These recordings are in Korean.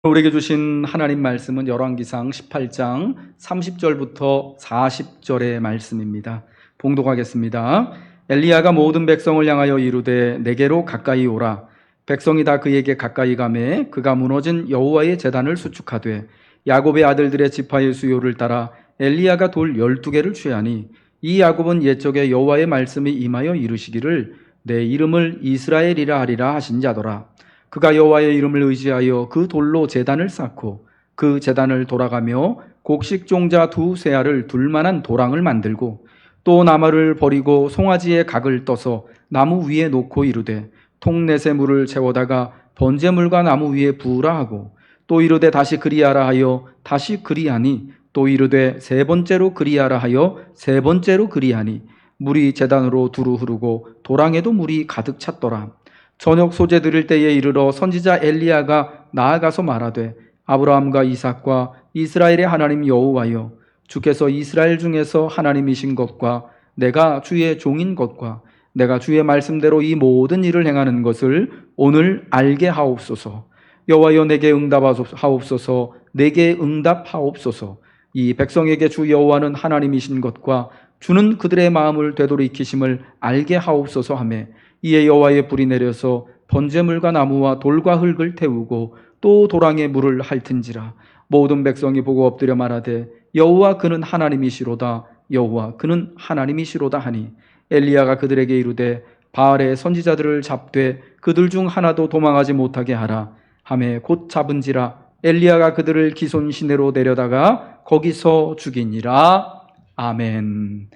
우리에게 주신 하나님 말씀은 열왕기상 18장 30절부터 40절의 말씀입니다. 봉독하겠습니다. 엘리야가 모든 백성을 향하여 이르되 내게로 가까이 오라. 백성이 다 그에게 가까이 가매 그가 무너진 여호와의 제단을 수축하되 야곱의 아들들의 지파의 수요를 따라 엘리야가 돌 12개를 취하니 이 야곱은 옛적에 여호와의 말씀이 임하여 이르시기를 내 이름을 이스라엘이라 하리라 하신 자더라. 그가 여호와의 이름을 의지하여 그 돌로 제단을 쌓고 그 제단을 돌아가며 곡식 종자 2세알을 둘 만한 도랑을 만들고 또 나무를 버리고 송아지의 각을 떠서 나무 위에 놓고 이르되 통넷에 물을 채워다가 번제물과 나무 위에 부으라 하고 또 이르되 다시 그리하라 하여 다시 그리하니 또 이르되 세 번째로 그리하라 하여 세 번째로 그리하니 물이 제단으로 두루 흐르고 도랑에도 물이 가득 찼더라. 저녁 소재 드릴 때에 이르러 선지자 엘리야가 나아가서 말하되 아브라함과 이삭과 이스라엘의 하나님 여호와여, 주께서 이스라엘 중에서 하나님이신 것과 내가 주의 종인 것과 내가 주의 말씀대로 이 모든 일을 행하는 것을 오늘 알게 하옵소서. 여호와여, 내게 응답하옵소서. 내게 응답하옵소서. 이 백성에게 주 여호와는 하나님이신 것과 주는 그들의 마음을 되돌이키심을 알게 하옵소서 하매 이에 여호와의 불이 내려서 번제물과 나무와 돌과 흙을 태우고 또 도랑에 물을 핥은지라. 모든 백성이 보고 엎드려 말하되 여호와 그는 하나님이시로다. 여호와 그는 하나님이시로다 하니 엘리야가 그들에게 이르되 바알의 선지자들을 잡되 그들 중 하나도 도망하지 못하게 하라 하매 곧 잡은지라. 엘리야가 그들을 기손 시내로 데려다가 거기서 죽이니라. 아멘.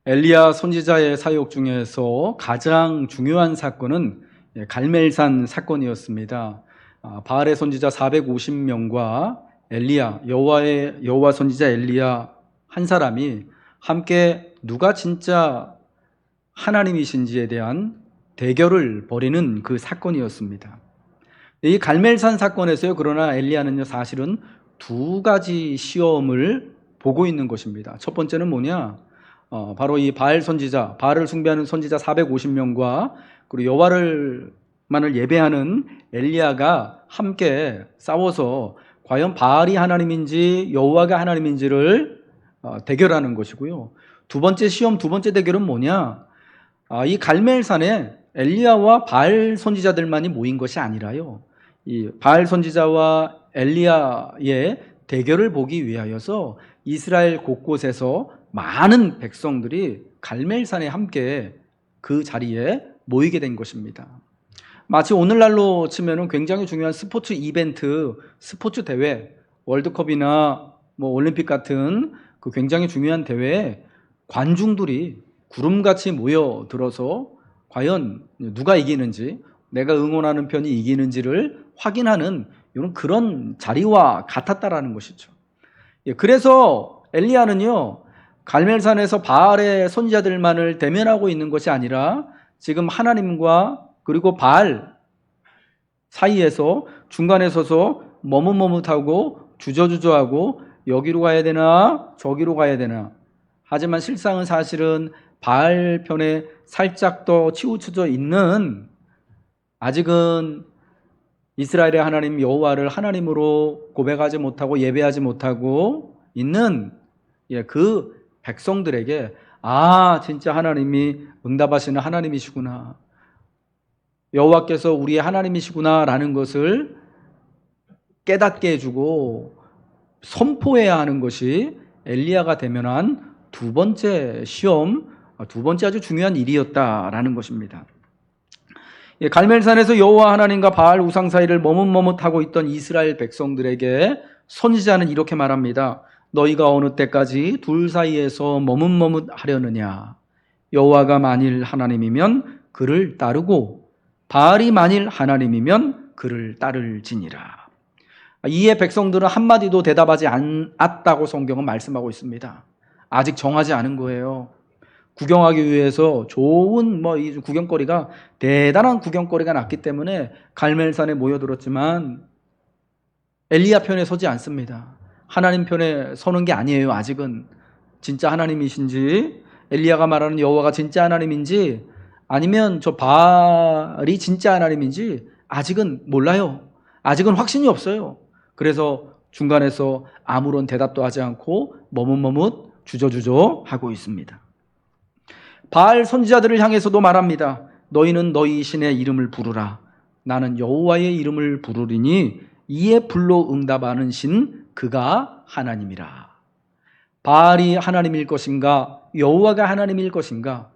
엘리야 선지자의 사역 중에서 가장 중요한 사건은 갈멜산 사건이었습니다. 바알의 선지자 450명과 엘리야, 여호와 선지자 엘리야 한 사람이 함께 누가 진짜 하나님이신지에 대한 대결을 벌이는 그 사건이었습니다. 이 갈멜산 사건에서요, 그러나 엘리야는요, 사실은 두 가지 시험을 보고 있는 것입니다. 첫 번째는 뭐냐? 바로 이 바알 선지자, 바알을 숭배하는 선지자 450명과 그리고 여호와를만을 예배하는 엘리야가 함께 싸워서 과연 바알이 하나님인지 여호와가 하나님인지를 대결하는 것이고요. 두 번째 시험, 두 번째 대결은 뭐냐? 이 갈멜산에 엘리야와 바알 선지자들만이 모인 것이 아니라요, 이 바알 선지자와 엘리야의 대결을 보기 위하여서 이스라엘 곳곳에서 많은 백성들이 갈멜산에 함께 그 자리에 모이게 된 것입니다. 마치 오늘날로 치면은 굉장히 중요한 스포츠 이벤트, 스포츠 대회, 월드컵이나 올림픽 같은 그 굉장히 중요한 대회에 관중들이 구름같이 모여들어서 과연 누가 이기는지, 내가 응원하는 편이 이기는지를 확인하는 이런 그런 자리와 같았다라는 것이죠. 그래서 엘리야는요, 갈멜산에서 바알의 선지자들만을 대면하고 있는 것이 아니라 지금 하나님과 그리고 바알 사이에서 중간에 서서 머뭇머뭇하고 주저주저하고 여기로 가야 되나 저기로 가야 되나. 하지만 실상은 사실은 바알 편에 살짝 더 치우쳐져 있는, 아직은 이스라엘의 하나님 여호와를 하나님으로 고백하지 못하고 예배하지 못하고 있는 그 백성들에게 진짜 하나님이 응답하시는 하나님이시구나, 여호와께서 우리의 하나님이시구나 라는 것을 깨닫게 해주고 선포해야 하는 것이 엘리야가 대면한 두 번째 시험, 두 번째 아주 중요한 일이었다라는 것입니다. 갈멜산에서 여호와 하나님과 바알 우상 사이를 머뭇머뭇하고 있던 이스라엘 백성들에게 선지자는 이렇게 말합니다. 너희가 어느 때까지 둘 사이에서 머뭇머뭇하려느냐? 여호와가 만일 하나님이면 그를 따르고 바알이 만일 하나님이면 그를 따를지니라. 이에 백성들은 한마디도 대답하지 않았다고 성경은 말씀하고 있습니다. 아직 정하지 않은 거예요. 구경하기 위해서 좋은 이 구경거리가, 대단한 구경거리가 났기 때문에 갈멜산에 모여들었지만 엘리야 편에 서지 않습니다. 하나님 편에 서는 게 아니에요. 아직은 진짜 하나님이신지, 엘리야가 말하는 여호와가 진짜 하나님인지, 아니면 저 바알이 진짜 하나님인지 아직은 몰라요. 아직은 확신이 없어요. 그래서 중간에서 아무런 대답도 하지 않고 머뭇머뭇 주저주저 하고 있습니다. 바알 선지자들을 향해서도 말합니다. 너희는 너희 신의 이름을 부르라. 나는 여호와의 이름을 부르리니 이에 불로 응답하는 신 그가 하나님이라. 바알이 하나님일 것인가 여호와가 하나님일 것인가,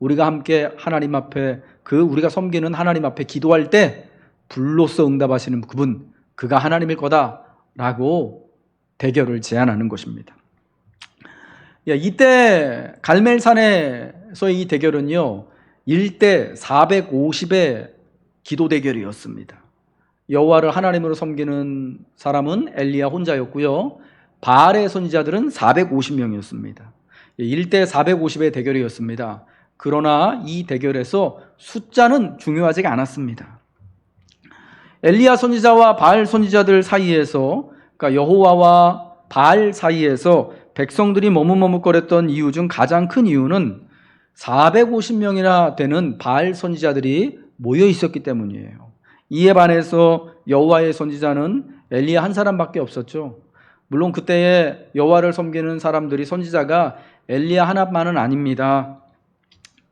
우리가 함께 하나님 앞에 우리가 섬기는 하나님 앞에 기도할 때 불로써 응답하시는 그분, 그가 하나님일 거다라고 대결을 제안하는 것입니다. 이때 갈멜산에서의 이 대결은요 1대 450의 기도 대결이었습니다. 여호와를 하나님으로 섬기는 사람은 엘리야 혼자였고요, 바알의 선지자들은 450명이었습니다. 1대 450의 대결이었습니다. 그러나 이 대결에서 숫자는 중요하지가 않았습니다. 엘리야 선지자와 바알 선지자들 사이에서, 그러니까 여호와와 바알 사이에서 백성들이 머뭇머뭇거렸던 이유 중 가장 큰 이유는 450명이나 되는 바알 선지자들이 모여 있었기 때문이에요. 이에 반해서 여호와의 선지자는 엘리야 한 사람밖에 없었죠. 물론 그때에 여호와를 섬기는 사람들이 선지자가 엘리야 하나만은 아닙니다.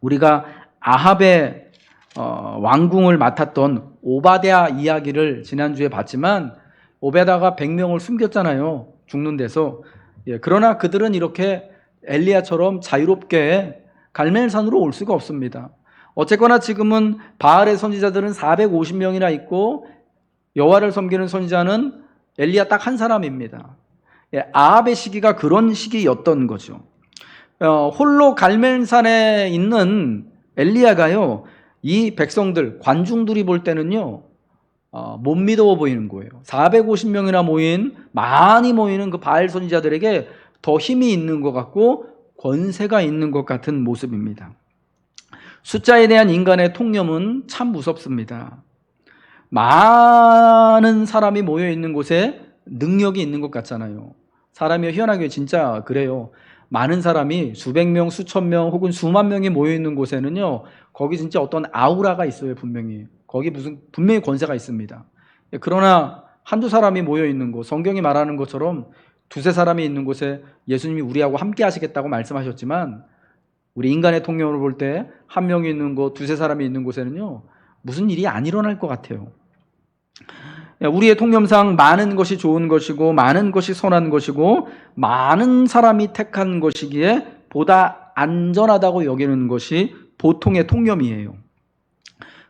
우리가 아합의 왕궁을 맡았던 오바댜 이야기를 지난주에 봤지만 오베다가 100명을 숨겼잖아요. 죽는 데서. 그러나 그들은 이렇게 엘리야처럼 자유롭게 갈멜산으로 올 수가 없습니다. 어쨌거나 지금은 바알의 선지자들은 450명이나 있고 여호와를 섬기는 선지자는 엘리야 딱 한 사람입니다. 아합의 시기가 그런 시기였던 거죠. 홀로 갈멜산에 있는 엘리야가요, 이 백성들, 관중들이 볼 때는요 못 믿어 보이는 거예요. 450명이나 많이 모이는 그 바알 선지자들에게 더 힘이 있는 것 같고 권세가 있는 것 같은 모습입니다. 숫자에 대한 인간의 통념은 참 무섭습니다. 많은 사람이 모여 있는 곳에 능력이 있는 것 같잖아요. 사람이 희한하게 진짜 그래요. 많은 사람이 수백 명, 수천 명 혹은 수만 명이 모여 있는 곳에는요, 거기 진짜 어떤 아우라가 있어요. 거기 분명히 권세가 있습니다. 그러나 한두 사람이 모여 있는 곳, 성경이 말하는 것처럼 두세 사람이 있는 곳에 예수님이 우리하고 함께 하시겠다고 말씀하셨지만 우리 인간의 통념으로 볼 때 한 명이 있는 곳, 두세 사람이 있는 곳에는요 무슨 일이 안 일어날 것 같아요. 우리의 통념상 많은 것이 좋은 것이고 많은 것이 선한 것이고 많은 사람이 택한 것이기에 보다 안전하다고 여기는 것이 보통의 통념이에요.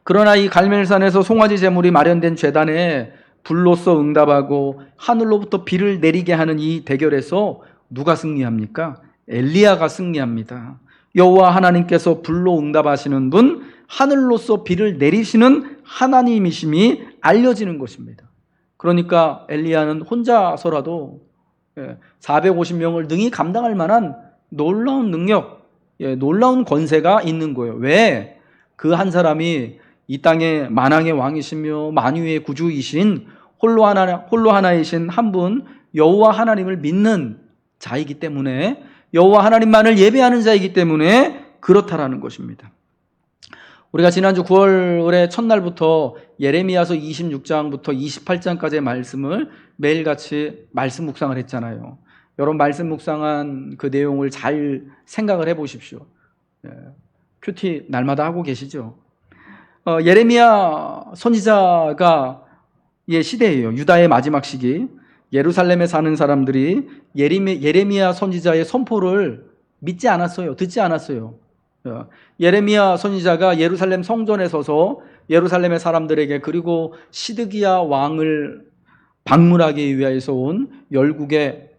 그러나 이 갈멜산에서 송아지 제물이 마련된 제단에 불로써 응답하고 하늘로부터 비를 내리게 하는 이 대결에서 누가 승리합니까? 엘리야가 승리합니다. 여호와 하나님께서 불로 응답하시는 분, 하늘로서 비를 내리시는 하나님이심이 알려지는 것입니다. 그러니까 엘리야는 혼자서라도 450명을 능히 감당할 만한 놀라운 능력, 놀라운 권세가 있는 거예요. 왜? 그 한 사람이 이 땅의 만왕의 왕이시며 만유의 구주이신 홀로 하나이신 한 분 여호와 하나님을 믿는 자이기 때문에, 여호와 하나님만을 예배하는 자이기 때문에 그렇다라는 것입니다. 우리가 지난주 9월의 첫날부터 예레미야서 26장부터 28장까지의 말씀을 매일같이 말씀 묵상을 했잖아요. 여러분 말씀 묵상한 그 내용을 잘 생각을 해보십시오. 큐티 날마다 하고 계시죠? 예레미야 선지자가 시대예요. 유다의 마지막 시기. 예루살렘에 사는 사람들이 예레미야 선지자의 선포를 믿지 않았어요. 듣지 않았어요. 예레미야 선지자가 예루살렘 성전에 서서 예루살렘의 사람들에게, 그리고 시드기야 왕을 방문하기 위해서 온 열국의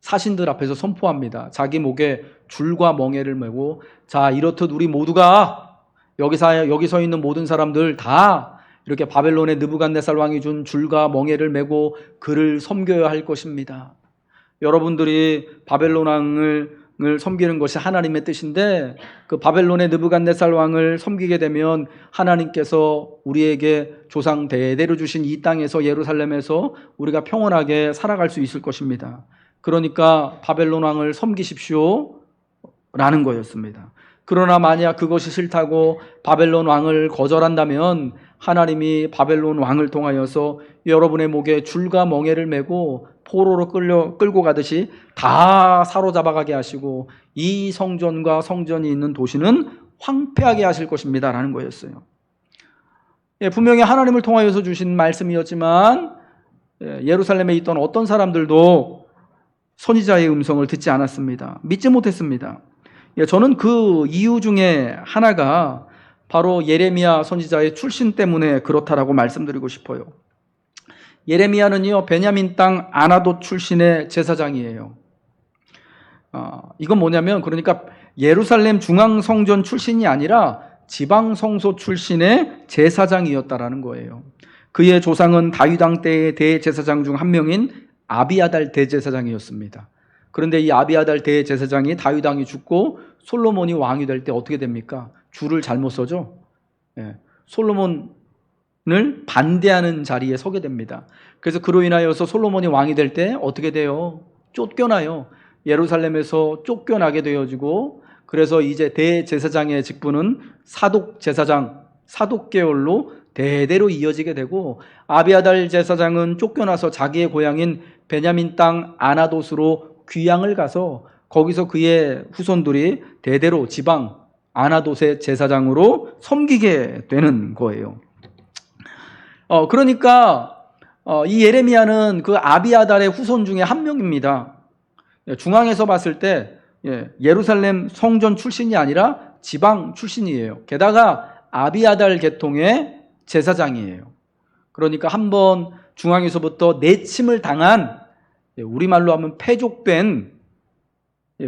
사신들 앞에서 선포합니다. 자기 목에 줄과 멍에를 메고, 자 이렇듯 우리 모두가 여기 서 있는 모든 사람들 다 이렇게 바벨론의 느부갓네살 왕이 준 줄과 멍에를 메고 그를 섬겨야 할 것입니다. 여러분들이 바벨론 왕을 섬기는 것이 하나님의 뜻인데, 그 바벨론의 느부갓네살 왕을 섬기게 되면 하나님께서 우리에게 조상 대대로 주신 이 땅에서, 예루살렘에서 우리가 평온하게 살아갈 수 있을 것입니다. 그러니까 바벨론 왕을 섬기십시오 라는 거였습니다. 그러나 만약 그것이 싫다고 바벨론 왕을 거절한다면 하나님이 바벨론 왕을 통하여서 여러분의 목에 줄과 멍에를 메고 포로로 끌고 가듯이 다 사로잡아가게 하시고 이 성전과 성전이 있는 도시는 황폐하게 하실 것입니다 라는 거였어요. 분명히 하나님을 통하여서 주신 말씀이었지만 예루살렘에 있던 어떤 사람들도 선지자의 음성을 듣지 않았습니다. 믿지 못했습니다. 저는 그 이유 중에 하나가 바로 예레미야 선지자의 출신 때문에 그렇다라고 말씀드리고 싶어요. 예레미야는요, 베냐민 땅 아나돗 출신의 제사장이에요. 이건 뭐냐면, 그러니까 예루살렘 중앙성전 출신이 아니라 지방성소 출신의 제사장이었다라는 거예요. 그의 조상은 다윗 왕 때의 대제사장 중 한 명인 아비아달 대제사장이었습니다. 그런데 이 아비아달 대제사장이 다윗 왕이 죽고 솔로몬이 왕이 될 때 어떻게 됩니까? 줄을 잘못 서죠. 솔로몬을 반대하는 자리에 서게 됩니다. 그래서 그로 인하여서 솔로몬이 왕이 될 때 어떻게 돼요? 쫓겨나요. 예루살렘에서 쫓겨나게 되어지고, 그래서 이제 대제사장의 직분은 사독제사장, 사독계열로 대대로 이어지게 되고, 아비아달 제사장은 쫓겨나서 자기의 고향인 베냐민 땅 아나돗으로 귀향을 가서 거기서 그의 후손들이 대대로 지방 아나돗의 제사장으로 섬기게 되는 거예요. 그러니까 이 예레미야는 그 아비아달의 후손 중에 한 명입니다. 중앙에서 봤을 때 예루살렘 성전 출신이 아니라 지방 출신이에요. 게다가 아비아달 계통의 제사장이에요. 그러니까 한번 중앙에서부터 내침을 당한, 우리말로 하면 패족된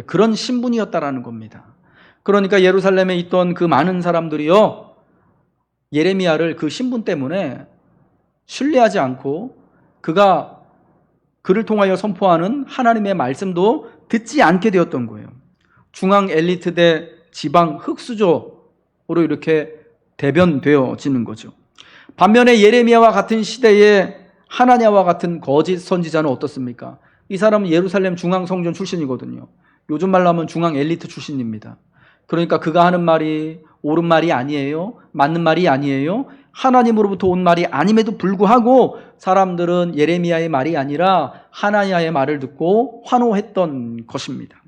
그런 신분이었다라는 겁니다. 그러니까 예루살렘에 있던 그 많은 사람들이요, 예레미야를 그 신분 때문에 신뢰하지 않고 그가 그를 통하여 선포하는 하나님의 말씀도 듣지 않게 되었던 거예요. 중앙 엘리트 대 지방 흑수저로 이렇게 대변되어지는 거죠. 반면에 예레미야와 같은 시대에 하나냐와 같은 거짓 선지자는 어떻습니까? 이 사람은 예루살렘 중앙 성전 출신이거든요. 요즘 말로 하면 중앙 엘리트 출신입니다. 그러니까 그가 하는 말이 옳은 말이 아니에요. 맞는 말이 아니에요. 하나님으로부터 온 말이 아님에도 불구하고 사람들은 예레미야의 말이 아니라 하나냐의 말을 듣고 환호했던 것입니다.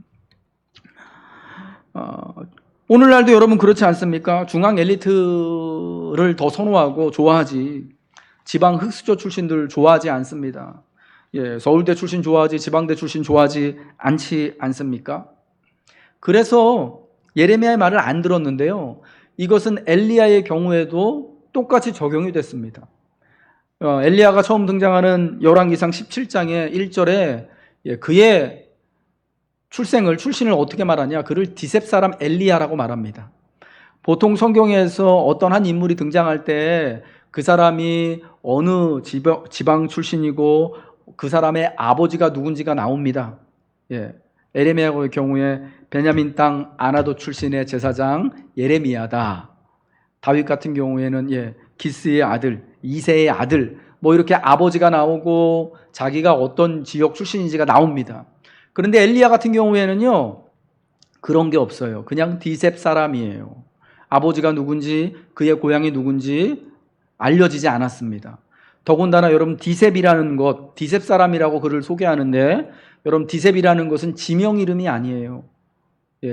오늘날도 여러분 그렇지 않습니까? 중앙 엘리트를 더 선호하고 좋아하지 지방 흑수저 출신들 좋아하지 않습니다. 서울대 출신 좋아하지 지방대 출신 좋아하지 않지 않습니까? 그래서 예레미야의 말을 안 들었는데요, 이것은 엘리야의 경우에도 똑같이 적용이 됐습니다. 엘리야가 처음 등장하는 열왕기상 17장의 1절에 그의 출신을 어떻게 말하냐, 그를 디셉 사람 엘리야라고 말합니다. 보통 성경에서 어떤 한 인물이 등장할 때 그 사람이 어느 지방 출신이고 그 사람의 아버지가 누군지가 나옵니다. 예레미야의 경우에 베냐민 땅 아나돗 출신의 제사장 예레미야다. 다윗 같은 경우에는 기스의 아들, 이새의 아들, 뭐 이렇게 아버지가 나오고 자기가 어떤 지역 출신인지가 나옵니다. 그런데 엘리야 같은 경우에는요, 그런 게 없어요. 그냥 디셉 사람이에요. 아버지가 누군지 그의 고향이 누군지 알려지지 않았습니다. 더군다나 여러분, 디셉이라는 것, 디셉 사람이라고 그를 소개하는데, 여러분, 디셉이라는 것은 지명 이름이 아니에요.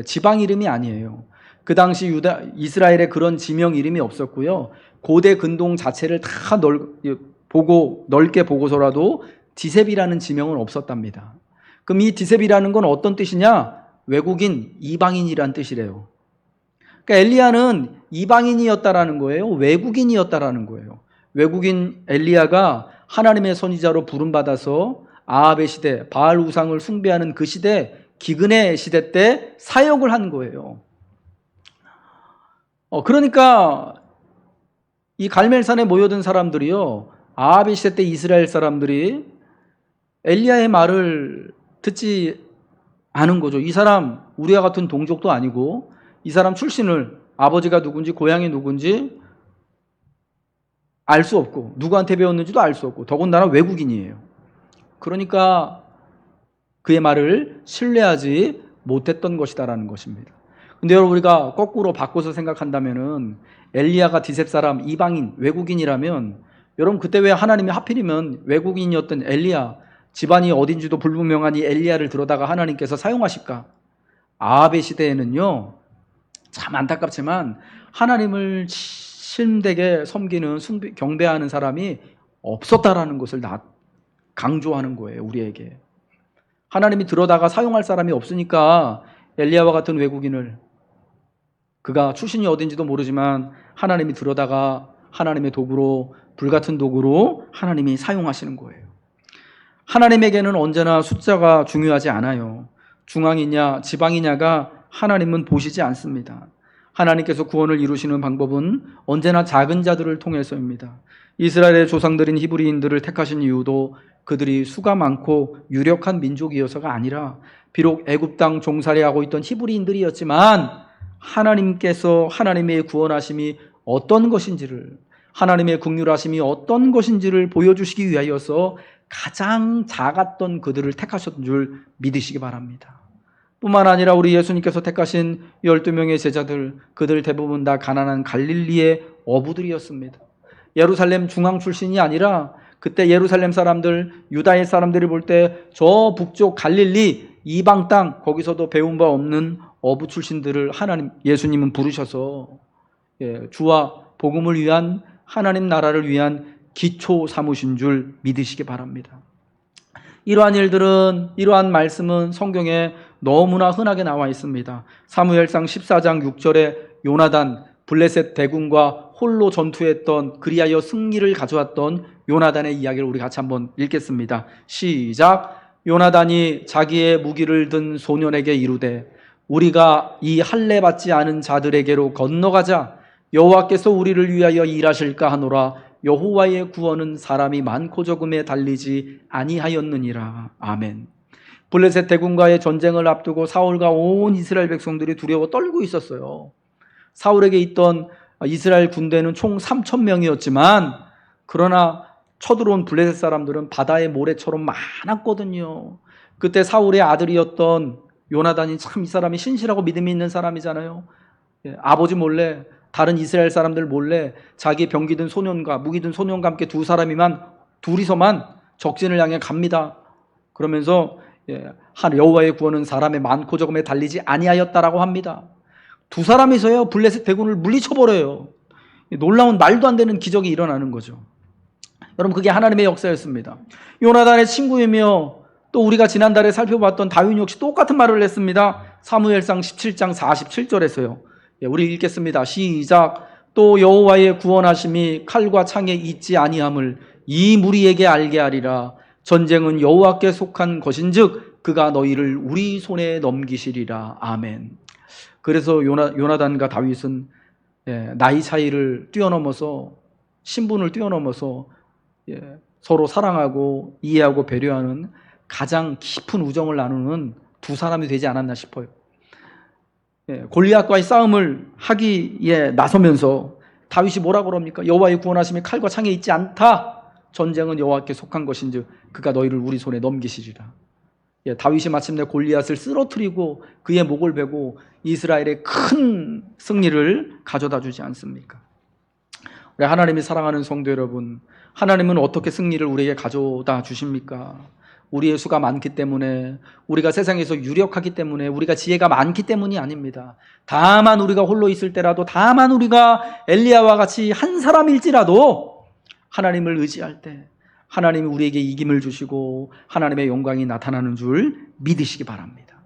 지방 이름이 아니에요. 그 당시 이스라엘에 그런 지명 이름이 없었고요. 고대 근동 자체를 다 넓게 보고서라도 디셉이라는 지명은 없었답니다. 그럼 이 디셉이라는 건 어떤 뜻이냐? 외국인, 이방인이란 뜻이래요. 그러니까 엘리야는 이방인이었다라는 거예요. 외국인이었다라는 거예요. 외국인 엘리야가 하나님의 선지자로 부름받아서 아합의 시대, 바알 우상을 숭배하는 그 시대, 기근의 시대 때 사역을 한 거예요. 그러니까 이 갈멜산에 모여든 사람들이요, 아합의 시대 때 이스라엘 사람들이 엘리야의 말을 듣지 않은 거죠. 이 사람 우리와 같은 동족도 아니고, 이 사람 출신을, 아버지가 누군지 고향이 누군지 알 수 없고, 누구한테 배웠는지도 알 수 없고, 더군다나 외국인이에요. 그러니까 그의 말을 신뢰하지 못했던 것이다라는 것입니다. 근데 여러분, 우리가 거꾸로 바꿔서 생각한다면은 엘리야가 디셉 사람, 이방인, 외국인이라면 여러분 그때 왜 하나님이 하필이면 외국인이었던 엘리야, 집안이 어딘지도 불분명한 이 엘리야를 들어다가 하나님께서 사용하실까? 아합의 시대에는요, 참 안타깝지만 하나님을 신되게 섬기는 경배하는 사람이 없었다라는 것을 강조하는 거예요, 우리에게. 하나님이 들어다가 사용할 사람이 없으니까 엘리야와 같은 외국인을, 그가 출신이 어딘지도 모르지만 하나님이 들어다가 하나님의 도구로, 불같은 도구로 하나님이 사용하시는 거예요. 하나님에게는 언제나 숫자가 중요하지 않아요. 중앙이냐 지방이냐가 하나님은 보시지 않습니다. 하나님께서 구원을 이루시는 방법은 언제나 작은 자들을 통해서입니다. 이스라엘의 조상들인 히브리인들을 택하신 이유도 그들이 수가 많고 유력한 민족이어서가 아니라, 비록 애굽 땅 종살이하고 있던 히브리인들이었지만 하나님께서 하나님의 구원하심이 어떤 것인지를, 하나님의 긍휼하심이 어떤 것인지를 보여주시기 위하여서 가장 작았던 그들을 택하셨던 줄 믿으시기 바랍니다. 뿐만 아니라 우리 예수님께서 택하신 12명의 제자들, 그들 대부분 다 가난한 갈릴리의 어부들이었습니다. 예루살렘 중앙 출신이 아니라 그때 예루살렘 사람들, 유다의 사람들이 볼 때 저 북쪽 갈릴리 이방 땅, 거기서도 배운 바 없는 어부 출신들을 예수님은 부르셔서 주와 복음을 위한, 하나님 나라를 위한 기초 삼으신 줄 믿으시기 바랍니다. 이러한 일들은, 이러한 말씀은 성경에 너무나 흔하게 나와 있습니다. 사무엘상 14장 6절에 요나단, 블레셋 대군과 홀로 전투했던, 그리하여 승리를 가져왔던 요나단의 이야기를 우리 같이 한번 읽겠습니다. 시작. 요나단이 자기의 무기를 든 소년에게 이르되, 우리가 이 할례 받지 않은 자들에게로 건너가자. 여호와께서 우리를 위하여 일하실까 하노라. 여호와의 구원은 사람이 많고 적음에 달리지 아니하였느니라. 아멘. 블레셋 대군과의 전쟁을 앞두고 사울과 온 이스라엘 백성들이 두려워 떨고 있었어요. 사울에게 있던 이스라엘 군대는 총 3,000명이었지만 그러나 쳐들어온 블레셋 사람들은 바다의 모래처럼 많았거든요. 그때 사울의 아들이었던 요나단이, 참 이 사람이 신실하고 믿음이 있는 사람이잖아요. 아버지 몰래, 다른 이스라엘 사람들 몰래 자기 병기 든 소년과 무기 든 소년과 함께 둘이서만 적진을 향해 갑니다. 그러면서 여호와의 구원은 사람의 많고 적음에 달리지 아니하였다라고 합니다. 두 사람이서요 블레셋 대군을 물리쳐버려요. 놀라운 말도 안 되는 기적이 일어나는 거죠. 여러분, 그게 하나님의 역사였습니다. 요나단의 친구이며 또 우리가 지난달에 살펴봤던 다윗 역시 똑같은 말을 했습니다. 사무엘상 17장 47절에서요. 우리 읽겠습니다. 시작. 또 여호와의 구원하심이 칼과 창에 있지 아니함을 이 무리에게 알게 하리라. 전쟁은 여호와께 속한 것인즉 그가 너희를 우리 손에 넘기시리라. 아멘. 그래서 요나단과 다윗은 나이 차이를 뛰어넘어서, 신분을 뛰어넘어서 서로 사랑하고 이해하고 배려하는 가장 깊은 우정을 나누는 두 사람이 되지 않았나 싶어요. 골리앗과의 싸움을 하기에 나서면서 다윗이 뭐라 그럽니까? 여호와의 구원하심이 칼과 창에 있지 않다. 전쟁은 여호와께 속한 것인즉 그가 너희를 우리 손에 넘기시리라. 다윗이 마침내 골리앗을 쓰러뜨리고 그의 목을 베고 이스라엘의 큰 승리를 가져다 주지 않습니까? 우리 하나님이 사랑하는 성도 여러분, 하나님은 어떻게 승리를 우리에게 가져다 주십니까? 우리의 수가 많기 때문에, 우리가 세상에서 유력하기 때문에, 우리가 지혜가 많기 때문이 아닙니다. 다만 우리가 홀로 있을 때라도, 다만 우리가 엘리야와 같이 한 사람일지라도 하나님을 의지할 때 하나님이 우리에게 이김을 주시고 하나님의 영광이 나타나는 줄 믿으시기 바랍니다.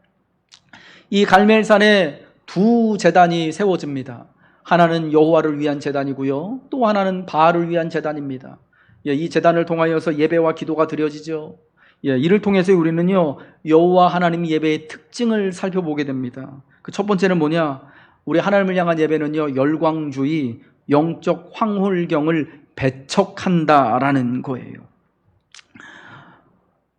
이 갈멜산에 두 제단이 세워집니다. 하나는 여호와를 위한 제단이고요, 또 하나는 바알을 위한 제단입니다. 이 제단을 통하여서 예배와 기도가 드려지죠. 이를 통해서 우리는요 여호와 하나님 예배의 특징을 살펴보게 됩니다. 그 첫 번째는 뭐냐? 우리 하나님을 향한 예배는요 열광주의, 영적 황홀경을 배척한다라는 거예요.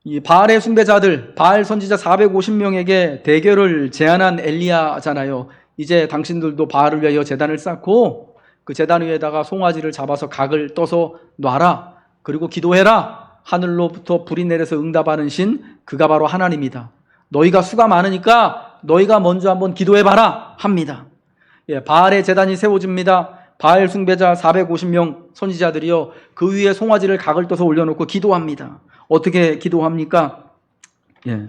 이 바알의 숭배자들, 바알 선지자 450명에게 대결을 제안한 엘리야잖아요. 이제 당신들도 바알을 위하여 제단을 쌓고 그 제단 위에다가 송아지를 잡아서 각을 떠서 놔라. 그리고 기도해라. 하늘로부터 불이 내려서 응답하는 신, 그가 바로 하나님이다. 너희가 수가 많으니까 너희가 먼저 한번 기도해봐라 합니다. 바알의 제단이 세워집니다. 바알 숭배자 450명 선지자들이요, 그 위에 송아지를 각을 떠서 올려놓고 기도합니다. 어떻게 기도합니까? 예.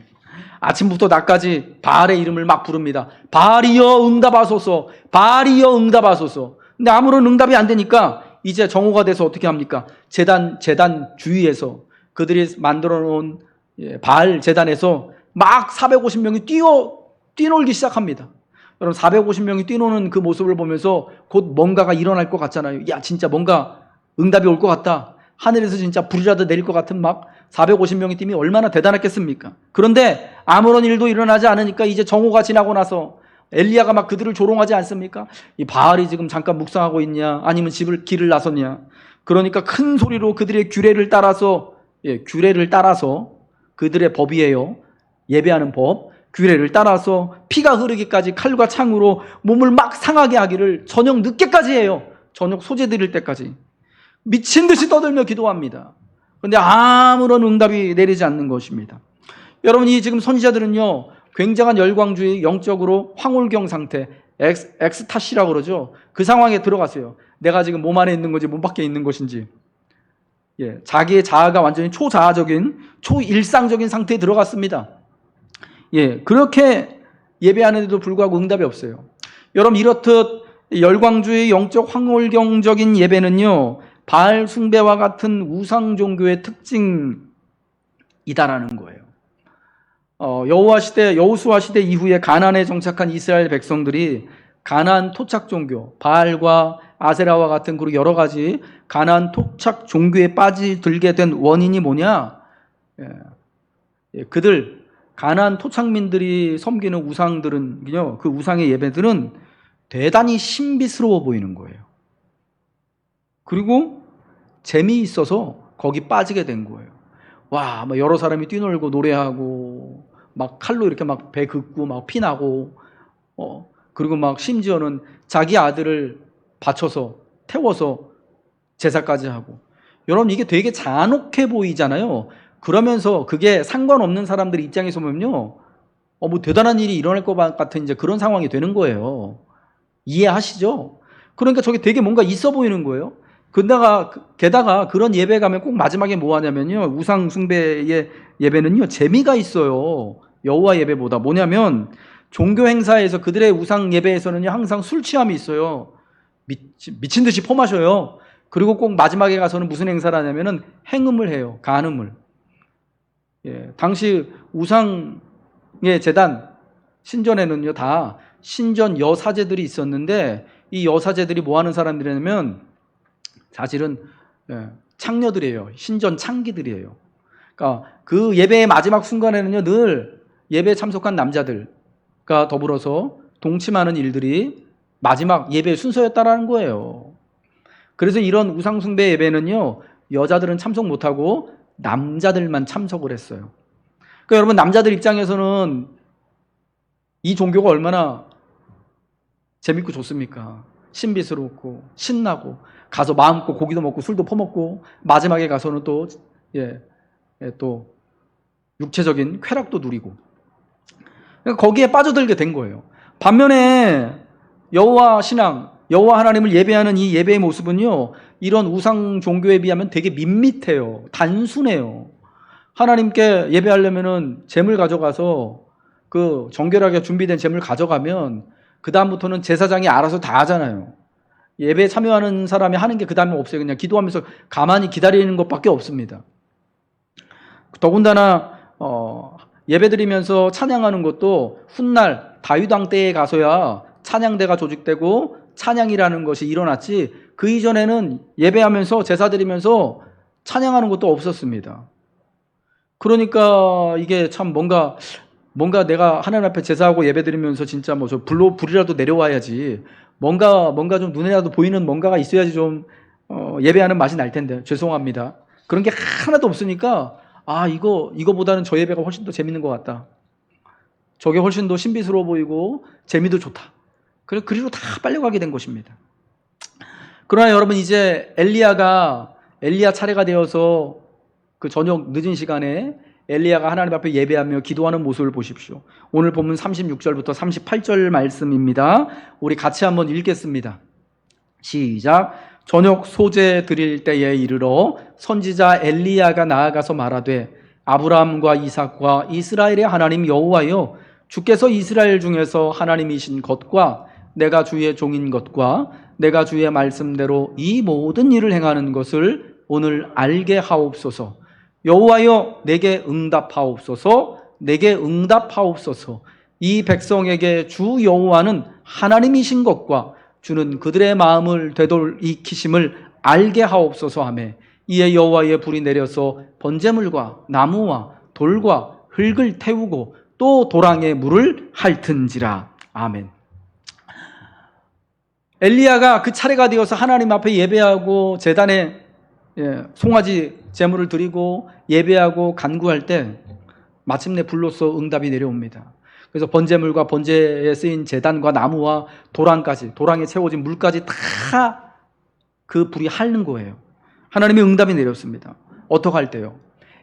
아침부터 낮까지 바알의 이름을 막 부릅니다. 바알이여 응답하소서, 바알이여 응답하소서. 근데 아무런 응답이 안 되니까 이제 정오가 돼서 어떻게 합니까? 재단 주위에서 그들이 만들어 놓은 바알 재단에서 막 450명이 뛰놀기 시작합니다. 여러분, 450명이 뛰노는 그 모습을 보면서 곧 뭔가가 일어날 것 같잖아요. 야, 진짜 뭔가 응답이 올 것 같다. 하늘에서 진짜 불이라도 내릴 것 같은 막 450명의 팀이 얼마나 대단했겠습니까? 그런데 아무런 일도 일어나지 않으니까 이제 정오가 지나고 나서 엘리야가 막 그들을 조롱하지 않습니까? 이 바알이 지금 잠깐 묵상하고 있냐, 아니면 길을 나섰냐. 그러니까 큰 소리로 그들의 규례를 따라서 그들의 법이에요. 예배하는 법. 규례를 따라서 피가 흐르기까지 칼과 창으로 몸을 막 상하게 하기를 저녁 늦게까지 해요. 저녁 소재 드릴 때까지. 미친 듯이 떠들며 기도합니다. 그런데 아무런 응답이 내리지 않는 것입니다. 여러분, 이 지금 선지자들은요, 굉장한 열광주의, 영적으로 황홀경 상태, 엑스타시라고 그러죠. 그 상황에 들어갔어요. 내가 지금 몸 안에 있는 건지 몸 밖에 있는 것인지. 예, 자기의 자아가 완전히 초자아적인, 초일상적인 상태에 들어갔습니다. 예, 그렇게 예배하는데도 불구하고 응답이 없어요. 여러분, 이렇듯 열광주의, 영적 황홀경적인 예배는요, 바알 숭배와 같은 우상 종교의 특징이다라는 거예요. 여호수아 시대 이후에 가나안에 정착한 이스라엘 백성들이 가나안 토착 종교, 바알과 아세라와 같은 그리고 여러 가지 가나안 토착 종교에 빠지들게 된 원인이 뭐냐? 그들 가나안 토착민들이 섬기는 우상들은요, 그 우상의 예배들은 대단히 신비스러워 보이는 거예요. 그리고 재미있어서 거기 빠지게 된 거예요. 와, 막 여러 사람이 뛰놀고 노래하고 막 칼로 이렇게 막 배 긋고 막 피나고 그리고 막 심지어는 자기 아들을 바쳐서 태워서 제사까지 하고. 여러분, 이게 되게 잔혹해 보이잖아요. 그러면서 그게 상관없는 사람들 입장에서 보면요, 뭐 대단한 일이 일어날 것 같은 이제 그런 상황이 되는 거예요. 이해하시죠? 그러니까 저게 되게 뭔가 있어 보이는 거예요. 게다가 그런 예배 가면 꼭 마지막에 뭐 하냐면요, 우상 숭배의 예배는요, 재미가 있어요. 여호와 예배보다. 뭐냐면 종교 행사에서 그들의 우상 예배에서는요, 항상 술 취함이 있어요. 미친 듯이 퍼마셔요. 그리고 꼭 마지막에 가서는 무슨 행사를 하냐면은 행음을 해요. 간음을. 예, 당시 우상의 제단 신전에는요, 다 신전 여사제들이 있었는데, 이 여사제들이 뭐 하는 사람들이냐면 사실은 창녀들이에요. 신전 창기들이에요. 그러니까 그 예배의 마지막 순간에는요, 늘 예배에 참석한 남자들과 더불어서 동침하는 일들이 마지막 예배의 순서였다라는 거예요. 그래서 이런 우상 숭배 예배는요, 여자들은 참석 못하고 남자들만 참석을 했어요. 그러니까 여러분, 남자들 입장에서는 이 종교가 얼마나 재밌고 좋습니까? 신비스럽고 신나고, 가서 마음껏 고기도 먹고 술도 퍼먹고, 마지막에 가서는 또 육체적인 쾌락도 누리고. 그러니까 거기에 빠져들게 된 거예요. 반면에 여호와 신앙, 여호와 하나님을 예배하는 이 예배의 모습은요, 이런 우상 종교에 비하면 되게 밋밋해요. 단순해요. 하나님께 예배하려면은 재물 가져가서 그 정결하게 준비된 재물 가져가면 그 다음부터는 제사장이 알아서 다 하잖아요. 예배에 참여하는 사람이 하는 게 그 다음에 없어요. 그냥 기도하면서 가만히 기다리는 것밖에 없습니다. 더군다나 예배드리면서 찬양하는 것도 훗날 다윗왕 때에 가서야 찬양대가 조직되고 찬양이라는 것이 일어났지, 그 이전에는 예배하면서 제사 드리면서 찬양하는 것도 없었습니다. 그러니까 이게 참 뭔가 내가 하나님 앞에 제사하고 예배드리면서 진짜 뭐 저 불이라도 내려와야지, 뭔가 좀 눈에라도 보이는 뭔가가 있어야지 좀 예배하는 맛이 날 텐데, 죄송합니다. 그런 게 하나도 없으니까 이거보다는 저 예배가 훨씬 더 재밌는 것 같다. 저게 훨씬 더 신비스러워 보이고 재미도 좋다. 그리고 다 빨려가게 된 것입니다. 그러나 여러분, 이제 엘리야 차례가 되어서 그 저녁 늦은 시간에 엘리야가 하나님 앞에 예배하며 기도하는 모습을 보십시오. 오늘 본문 36절부터 38절 말씀입니다. 우리 같이 한번 읽겠습니다. 시작. 저녁 소재 드릴 때에 이르러 선지자 엘리야가 나아가서 말하되 아브라함과 이삭과 이스라엘의 하나님 여호와여, 주께서 이스라엘 중에서 하나님이신 것과 내가 주의 종인 것과 내가 주의 말씀대로 이 모든 일을 행하는 것을 오늘 알게 하옵소서. 여호와여, 내게 응답하옵소서. 내게 응답하옵소서. 이 백성에게 주 여호와는 하나님이신 것과 주는 그들의 마음을 되돌이키심을 알게 하옵소서 하며, 이에 여호와의 불이 내려서 번제물과 나무와 돌과 흙을 태우고 또 도랑에 물을 핥은지라. 아멘. 엘리야가 그 차례가 되어서 하나님 앞에 예배하고 제단에 송아지 제물을 드리고 예배하고 간구할 때 마침내 불로서 응답이 내려옵니다. 그래서 번제물과 번제에 쓰인 제단과 나무와 도랑까지, 도랑에 채워진 물까지 다 그 불이 핥는 거예요. 하나님의 응답이 내렸습니다. 어떻게 할 때요?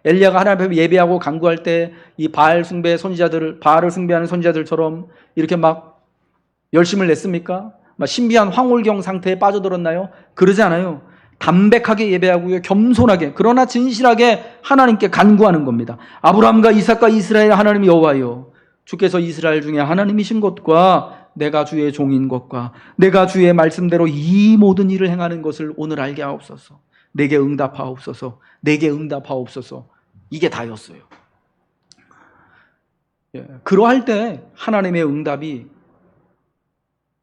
엘리야가 하나님 앞에 예배하고 간구할 때 이 바알 숭배 선지자들을, 바알을 숭배하는 선지자들처럼 이렇게 막 열심을 냈습니까? 막 신비한 황홀경 상태에 빠져들었나요? 그러지 않아요. 담백하게 예배하고요, 겸손하게, 그러나 진실하게 하나님께 간구하는 겁니다. 아브라함과 이삭과 이스라엘 하나님 여호와여, 주께서 이스라엘 중에 하나님이신 것과 내가 주의 종인 것과 내가 주의 말씀대로 이 모든 일을 행하는 것을 오늘 알게 하옵소서. 내게 응답하옵소서. 내게 응답하옵소서. 이게 다였어요. 그러할 때 하나님의 응답이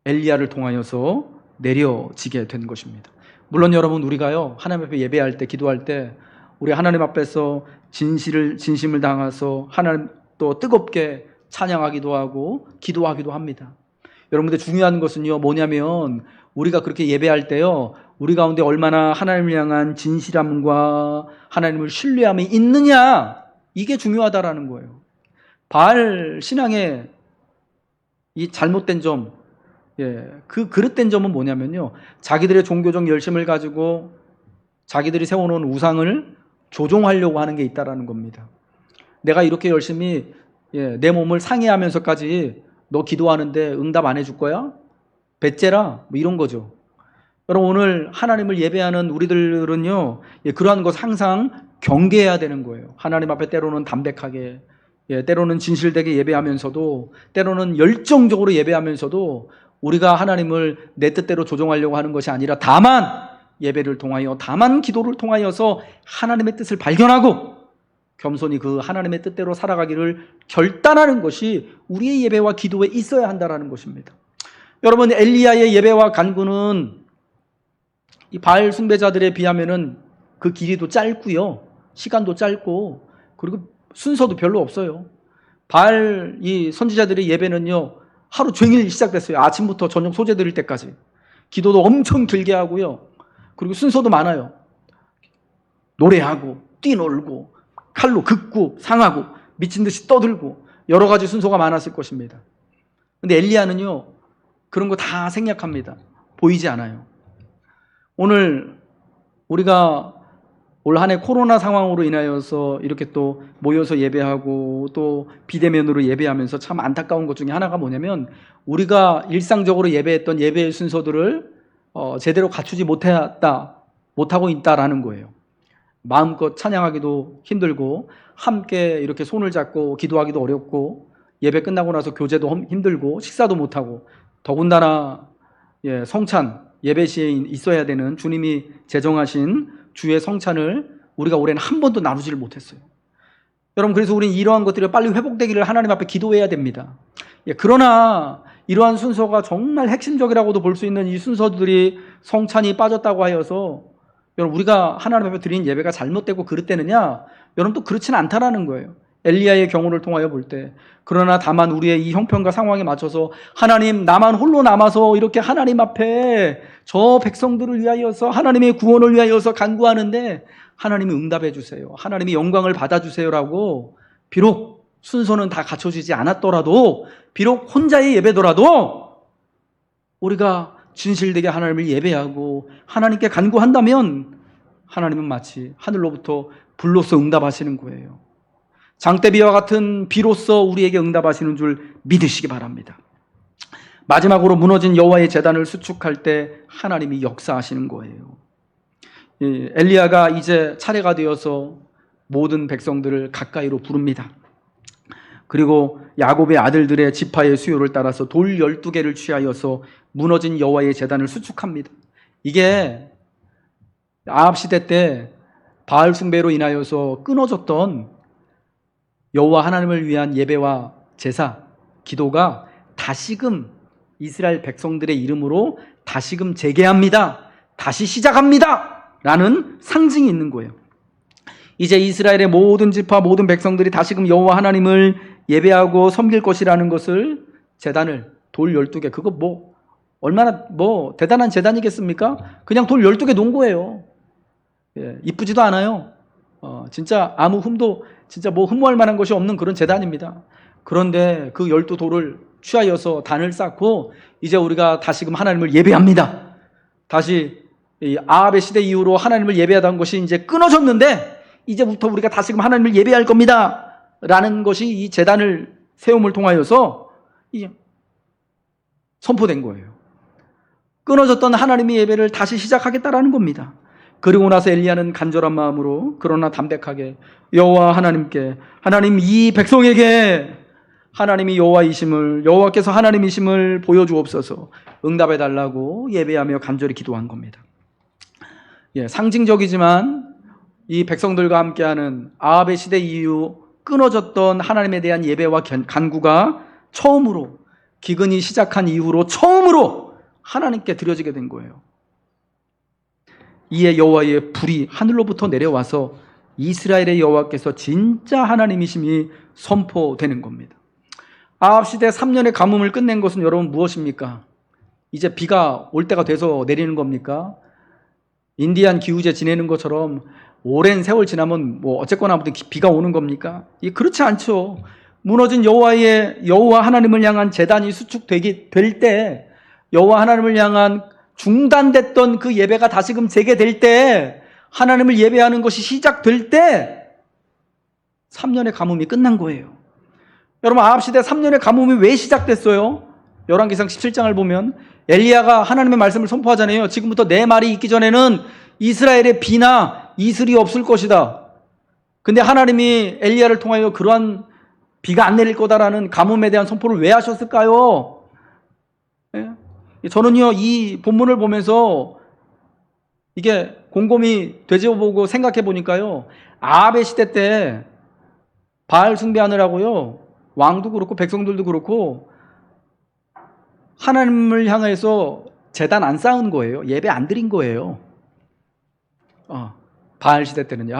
엘리야를 통하여서 내려지게 된 것입니다. 물론 여러분, 우리가요, 하나님 앞에 예배할 때, 기도할 때 우리 하나님 앞에서 진심을 당해서 하나님 또 뜨겁게 찬양하기도 하고 기도하기도 합니다. 여러분들, 중요한 것은요, 뭐냐면 우리가 그렇게 예배할 때요, 우리 가운데 얼마나 하나님을 향한 진실함과 하나님을 신뢰함이 있느냐, 이게 중요하다라는 거예요. 바알 신앙의 이 잘못된 점, 그 그릇된 점은 뭐냐면요, 자기들의 종교적 열심을 가지고 자기들이 세워놓은 우상을 조종하려고 하는 게 있다라는 겁니다. 내가 이렇게 열심히 내 몸을 상해하면서까지 너 기도하는데 응답 안 해줄 거야? 배째라, 뭐 이런 거죠. 여러분, 오늘 하나님을 예배하는 우리들은요, 그러한 것 항상 경계해야 되는 거예요. 하나님 앞에 때로는 담백하게, 때로는 진실되게 예배하면서도, 때로는 열정적으로 예배하면서도 우리가 하나님을 내 뜻대로 조종하려고 하는 것이 아니라 다만 예배를 통하여, 다만 기도를 통하여서 하나님의 뜻을 발견하고 겸손히 그 하나님의 뜻대로 살아가기를 결단하는 것이 우리의 예배와 기도에 있어야 한다는 것입니다. 여러분, 엘리야의 예배와 간구는 이 바알 숭배자들에 비하면은 그 길이도 짧고요, 시간도 짧고, 그리고 순서도 별로 없어요. 바알 이 선지자들의 예배는요, 하루 종일 시작됐어요. 아침부터 저녁 소재 드릴 때까지. 기도도 엄청 길게 하고요, 그리고 순서도 많아요. 노래하고 뛰놀고 칼로 긋고 상하고 미친 듯이 떠들고 여러 가지 순서가 많았을 것입니다. 근데 엘리야는요, 그런 거 다 생략합니다. 보이지 않아요. 오늘 우리가 올 한 해 코로나 상황으로 인하여서 이렇게 또 모여서 예배하고 또 비대면으로 예배하면서 참 안타까운 것 중에 하나가 뭐냐면, 우리가 일상적으로 예배했던 예배의 순서들을 제대로 갖추지 못하고 있다라는 거예요. 마음껏 찬양하기도 힘들고, 함께 이렇게 손을 잡고 기도하기도 어렵고, 예배 끝나고 나서 교제도 힘들고, 식사도 못하고, 더군다나 성찬, 예배 시에 있어야 되는 주님이 제정하신 주의 성찬을 우리가 올해는 한 번도 나누지를 못했어요. 여러분, 그래서 우리는 이러한 것들이 빨리 회복되기를 하나님 앞에 기도해야 됩니다. 그러나 이러한 순서가 정말 핵심적이라고도 볼 수 있는 이 순서들이 성찬이 빠졌다고 하여서 여러분, 우리가 하나님 앞에 드린 예배가 잘못되고 그릇되느냐? 여러분, 또 그렇지는 않다라는 거예요. 엘리야의 경우를 통하여 볼 때. 그러나 다만 우리의 이 형편과 상황에 맞춰서 하나님, 나만 홀로 남아서 이렇게 하나님 앞에 저 백성들을 위하여서, 하나님의 구원을 위하여서 간구하는데 하나님이 응답해 주세요, 하나님이 영광을 받아주세요라고, 비록 순서는 다 갖춰지지 않았더라도, 비록 혼자의 예배더라도 우리가 진실되게 하나님을 예배하고 하나님께 간구한다면 하나님은 마치 하늘로부터 불로서 응답하시는 거예요. 장대비와 같은 비로소 우리에게 응답하시는 줄 믿으시기 바랍니다. 마지막으로 무너진 여호와의 제단을 수축할 때 하나님이 역사하시는 거예요. 엘리야가 이제 차례가 되어서 모든 백성들을 가까이로 부릅니다. 그리고 야곱의 아들들의 지파의 수요를 따라서 돌 12개를 취하여서 무너진 여호와의 제단을 수축합니다. 이게 아합 시대 때 바알 숭배로 인하여서 끊어졌던 여호와 하나님을 위한 예배와 제사, 기도가 다시금 이스라엘 백성들의 이름으로 다시금 재개합니다. 다시 시작합니다. 라는 상징이 있는 거예요. 이제 이스라엘의 모든 지파, 모든 백성들이 다시금 여호와 하나님을 예배하고 섬길 것이라는 것을 제단을 돌 12개, 그거 얼마나 대단한 제단이겠습니까? 그냥 돌 12개 놓은 거예요. 이쁘지도 않아요. 진짜 아무 흠도, 진짜 흠모할 만한 것이 없는 그런 제단입니다. 그런데 그 12돌을 취하여서 단을 쌓고 이제 우리가 다시금 하나님을 예배합니다. 다시 이 아합의 시대 이후로 하나님을 예배하던 것이 이제 끊어졌는데 이제부터 우리가 다시금 하나님을 예배할 겁니다. 라는 것이 이 제단을 세움을 통하여서 선포된 거예요. 끊어졌던 하나님의 예배를 다시 시작하겠다라는 겁니다. 그리고 나서 엘리야는 간절한 마음으로 그러나 담백하게 여호와 하나님께, 하나님 이 백성에게 하나님이 여호와이심을, 여호와께서 하나님이심을 보여주옵소서 응답해달라고 예배하며 간절히 기도한 겁니다. 상징적이지만 이 백성들과 함께하는 아합의 시대 이후 끊어졌던 하나님에 대한 예배와 간구가 처음으로, 기근이 시작한 이후로 처음으로 하나님께 드려지게 된 거예요. 이에 여호와의 불이 하늘로부터 내려와서 이스라엘의 여호와께서 진짜 하나님이심이 선포되는 겁니다. 아합 시대 3년의 가뭄을 끝낸 것은 여러분 무엇입니까? 이제 비가 올 때가 돼서 내리는 겁니까? 인디안 기후제 지내는 것처럼 오랜 세월 지나면 어쨌거나 아무튼 비가 오는 겁니까? 그렇지 않죠. 무너진 여호와 하나님을 향한 제단이 수축될 때, 여호와 하나님을 향한 중단됐던 그 예배가 다시금 재개될 때, 하나님을 예배하는 것이 시작될 때 3년의 가뭄이 끝난 거예요. 여러분, 아합 시대 3년의 가뭄이 왜 시작됐어요? 열왕기상 17장을 보면 엘리야가 하나님의 말씀을 선포하잖아요. 지금부터 내 말이 있기 전에는 이스라엘의 비나 이슬이 없을 것이다. 근데 하나님이 엘리야를 통하여 그러한 비가 안 내릴 거다라는 가뭄에 대한 선포를 왜 하셨을까요? 저는요, 이 본문을 보면서 이게 곰곰이 되짚어보고 생각해 보니까요, 아합의 시대 때 바알 숭배하느라고요, 왕도 그렇고 백성들도 그렇고 하나님을 향해서 제단 안 쌓은 거예요. 예배 안 드린 거예요. 바알 시대 때는요.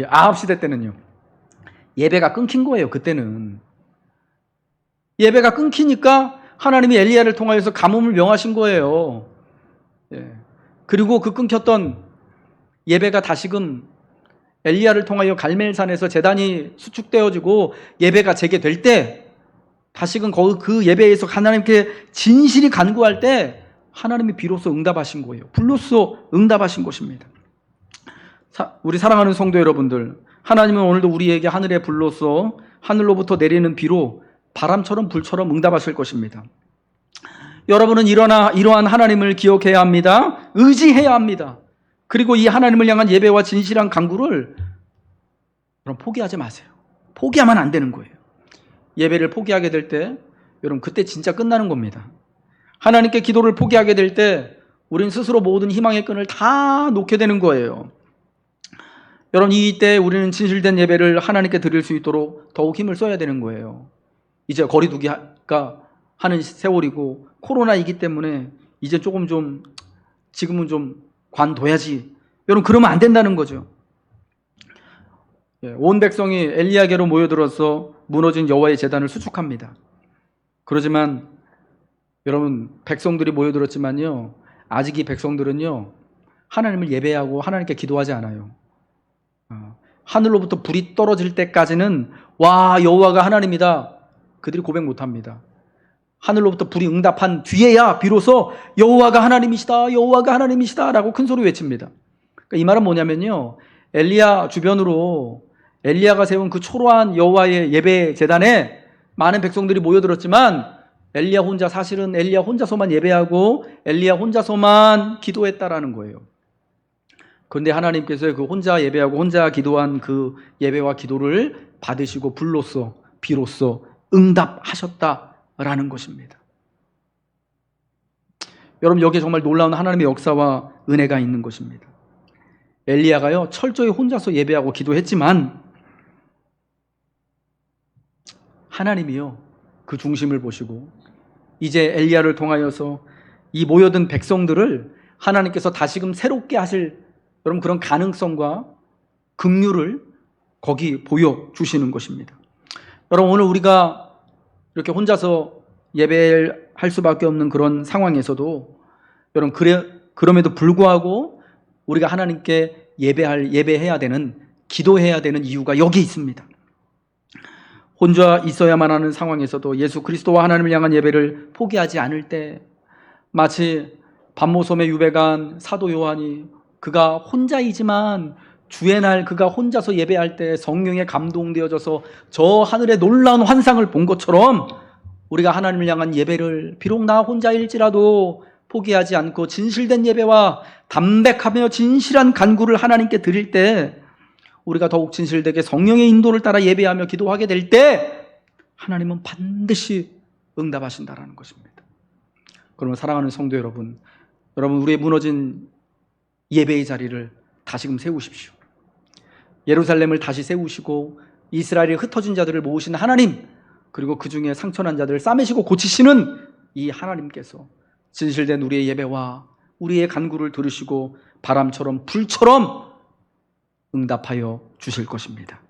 아합 시대 때는요. 예배가 끊긴 거예요. 그때는. 예배가 끊기니까 하나님이 엘리야를 통하여서 가뭄을 명하신 거예요. 그리고 그 끊겼던 예배가 다시금 엘리야를 통하여 갈멜산에서 제단이 수축되어지고 예배가 재개될 때, 다시금 그 예배에서 하나님께 진실이 간구할 때 하나님이 비로소 응답하신 거예요. 불로써 응답하신 것입니다. 우리 사랑하는 성도 여러분들, 하나님은 오늘도 우리에게 하늘의 불로써 하늘로부터 내리는 비로 바람처럼 불처럼 응답하실 것입니다. 여러분은 이러한 하나님을 기억해야 합니다. 의지해야 합니다. 그리고 이 하나님을 향한 예배와 진실한 간구를 여러분 포기하지 마세요. 포기하면 안 되는 거예요. 예배를 포기하게 될 때 여러분 그때 진짜 끝나는 겁니다. 하나님께 기도를 포기하게 될 때 우린 스스로 모든 희망의 끈을 다 놓게 되는 거예요. 여러분, 이때 우리는 진실된 예배를 하나님께 드릴 수 있도록 더욱 힘을 써야 되는 거예요. 이제 거리두기가 하는 세월이고 코로나이기 때문에 이제 지금은 좀 관둬야지. 여러분, 그러면 안 된다는 거죠. 온 백성이 엘리야에게로 모여들어서 무너진 여호와의 제단을 수축합니다. 그러지만 여러분, 백성들이 모여들었지만요, 아직 이 백성들은요, 하나님을 예배하고 하나님께 기도하지 않아요. 하늘로부터 불이 떨어질 때까지는 와, 여호와가 하나님이다, 그들이 고백 못합니다. 하늘로부터 불이 응답한 뒤에야 비로소 여호와가 하나님이시다, 여호와가 하나님이시다 라고 큰 소리 외칩니다. 그러니까 이 말은 뭐냐면요, 엘리야 주변으로 엘리야가 세운 그 초라한 여호와의 예배 제단에 많은 백성들이 모여들었지만 사실은 엘리야 혼자서만 예배하고 엘리야 혼자서만 기도했다라는 거예요. 그런데 하나님께서 그 혼자 예배하고 혼자 기도한 그 예배와 기도를 받으시고 비로소 응답하셨다라는 것입니다. 여러분, 여기에 정말 놀라운 하나님의 역사와 은혜가 있는 것입니다. 엘리야가요, 철저히 혼자서 예배하고 기도했지만 하나님이요, 그 중심을 보시고 이제 엘리야를 통하여서 이 모여든 백성들을 하나님께서 다시금 새롭게 하실 여러분 그런 가능성과 긍휼을 거기 보여주시는 것입니다. 여러분, 오늘 우리가 이렇게 혼자서 예배할 수밖에 없는 그런 상황에서도 여러분 그럼에도 불구하고 우리가 하나님께 예배해야 되는, 기도해야 되는 이유가 여기 있습니다. 혼자 있어야만 하는 상황에서도 예수 그리스도와 하나님을 향한 예배를 포기하지 않을 때, 마치 밤모섬에 유배간 사도 요한이 그가 혼자이지만 주의 날 그가 혼자서 예배할 때 성령에 감동되어져서 저 하늘의 놀라운 환상을 본 것처럼 우리가 하나님을 향한 예배를 비록 나 혼자일지라도 포기하지 않고 진실된 예배와 담백하며 진실한 간구를 하나님께 드릴 때, 우리가 더욱 진실되게 성령의 인도를 따라 예배하며 기도하게 될 때 하나님은 반드시 응답하신다라는 것입니다. 그러면 사랑하는 성도 여러분, 우리의 무너진 예배의 자리를 다시금 세우십시오. 예루살렘을 다시 세우시고 이스라엘의 흩어진 자들을 모으신 하나님, 그리고 그 중에 상처난 자들을 싸매시고 고치시는 이 하나님께서 진실된 우리의 예배와 우리의 간구를 들으시고 바람처럼 불처럼 응답하여 주실 것입니다.